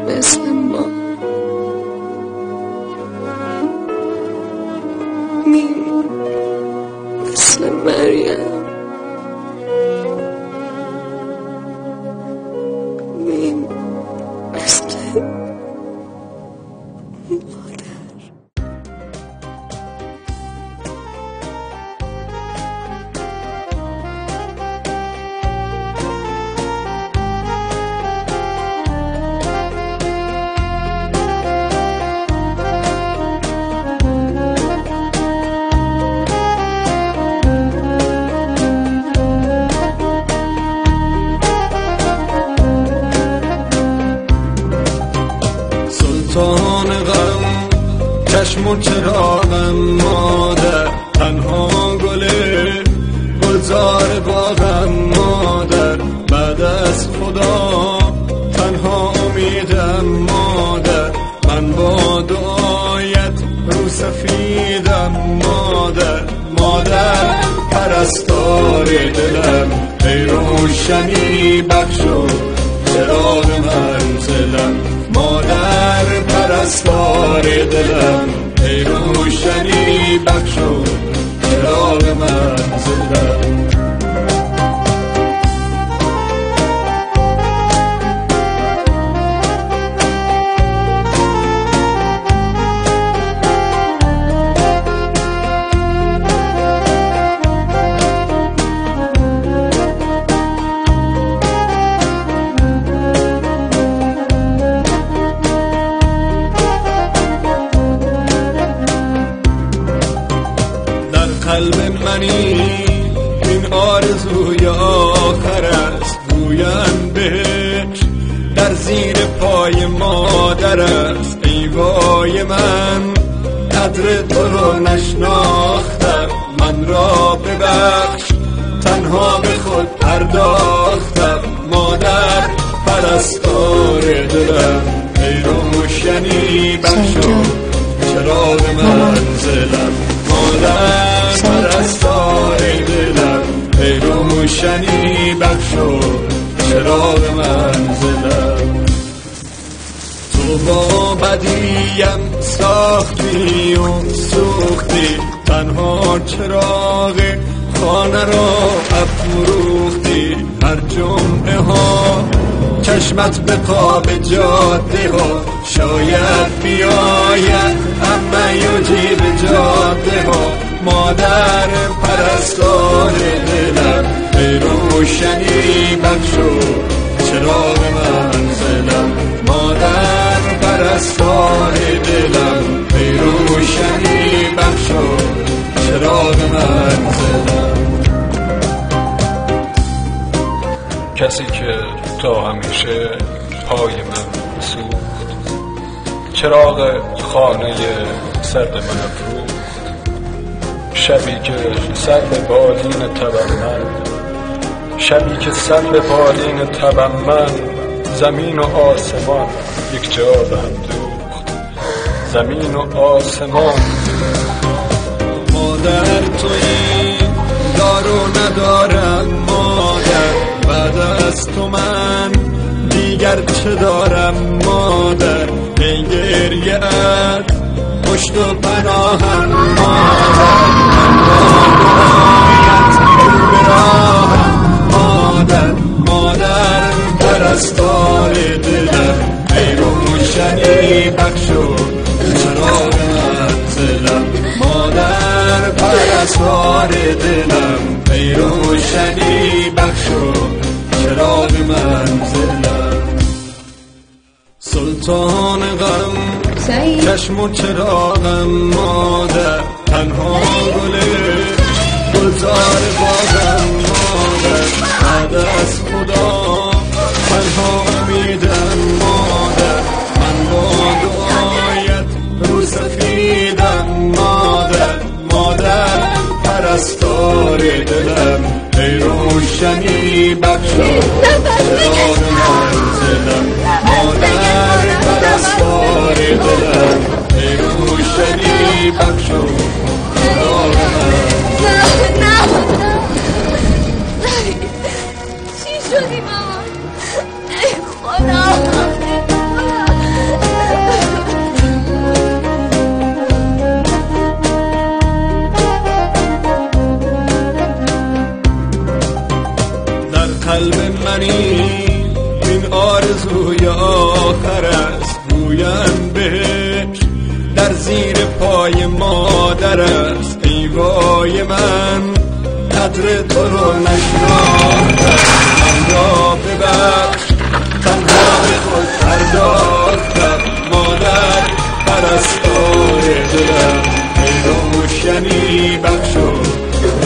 مثل ما میم مثل مریم میم مثل سلطان غم چشم و چراغم مادر، تنها گلزار باغم مادر، بعد از خدا تنها امیدم مادر، من با دعایت رو سفیدم مادر، مادر پرستار دلم، ای روشنی بخشو چراغ منزلم، مادر پرستار دلم، ای روشنی بخشو چراغ منزلم. قلب منی این آرزوی آخر است، گویم بهش در زیر پای مادر است، ای وای من قدر تو رو نشناختم، من را ببخش تنها به خود پرداختم، مادر پرستار دلم، ای روشنی بخشو چراغ منزلم، مادر پرستار دلم، ای روشنی بخشو چراغ منزلم. تو با بدیم ساختی و سوختی، تنها چراغ خانه را افروختی، هر جمعه ها چشمت به قاب جاده ها، شاید بیاید اما یجیب جاده ها، مادر پرستار دلم، ای روشنی بخشو چراغ منزلم، مادر پرستار دلم، ای روشنی بخشو چراغ منزلم. کسی که تا همیشه پای من سوخت، چراغ خانه سرد من افروخت، شبی که سر به بالین تبم من، شبی که سر به بالین تبم من، زمین و آسمان یک جا به هم دوخت، زمین و آسمان. مادر تویی دارو ندارم مادر، بعد از تو من دیگر چه دارم مادر، ای گریه‌ات پشت و پناهم مادر، من با دعایت رو به راهم مادر، مادر پرستار دلم، ای روشنی بخشو چراغ منزلم، مادر پرستار دلم، ای روشنی بخشو چراغ منزلم. سلطان غم چشم و چراغم مادر، تنها گلزار باغم مادر، بعد از خدا تنها امیدم مادر، من با دعایت رو سفیدم مادر، مادر پرستار دلم، ای روشنی بخشو چراغ منزلم، مادر پرستار دلم، ای روشنی بخشو چراغ منزلم. چی شدی مامان؟ ای خدا منی این آرزوی آخر است گویم بهش در زیر پای مادر است ای وای من قدر تو رو نشناختم من را ببخش تنها به خود پرداختم مادر پرستار دلم ای روشنی بخشو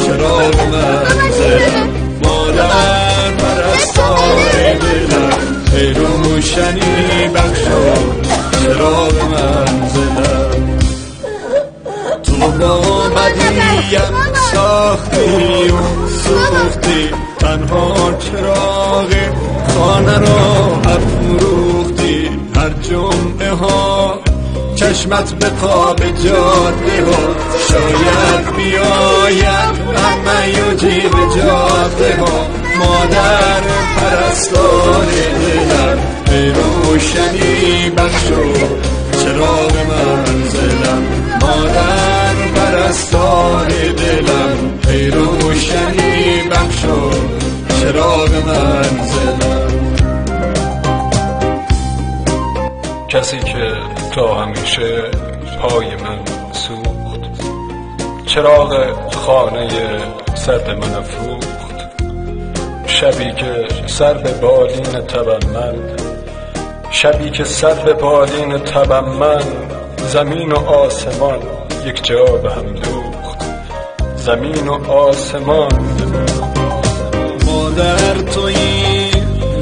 چراغ منزلم مادر پرستار دلم ای روشنی بخشو چراغ منزلم تو با بدیم ساختی و سوختی تنها چراغ خانه را افروختی هر جمعه ها چشمت به خواب جاده ها شاید بیاید همه و جیب جاده ها مادر پرستار دلم ای روشنی بخشو چراغ منزلم مادر پرستار دلم ای روشنی بخشو چراغ منزلم کسی که تا همیشه پای من سوخت چراغ خانه سرد من افروخت شبی که سر به بالین تبم من شبی که سر به بالین تبم من زمین و آسمان یک جا به هم دوخت زمین و آسمان مادر تویی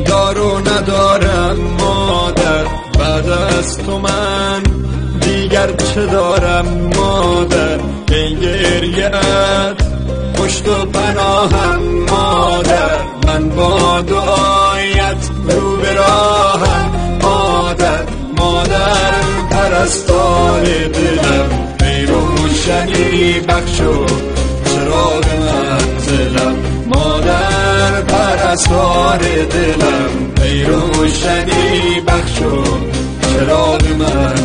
دارو ندارم مادر بعد از تو من دیگر چه دارم مادر ای گریه‌ات پشت و پناهم مادر من با دعایت رو به راهم مادر مادر پرستار دلم ای روشنی بخشو چراغ منزلم مادر پرستار دلم ای روشنی بخشو چراغ منزلم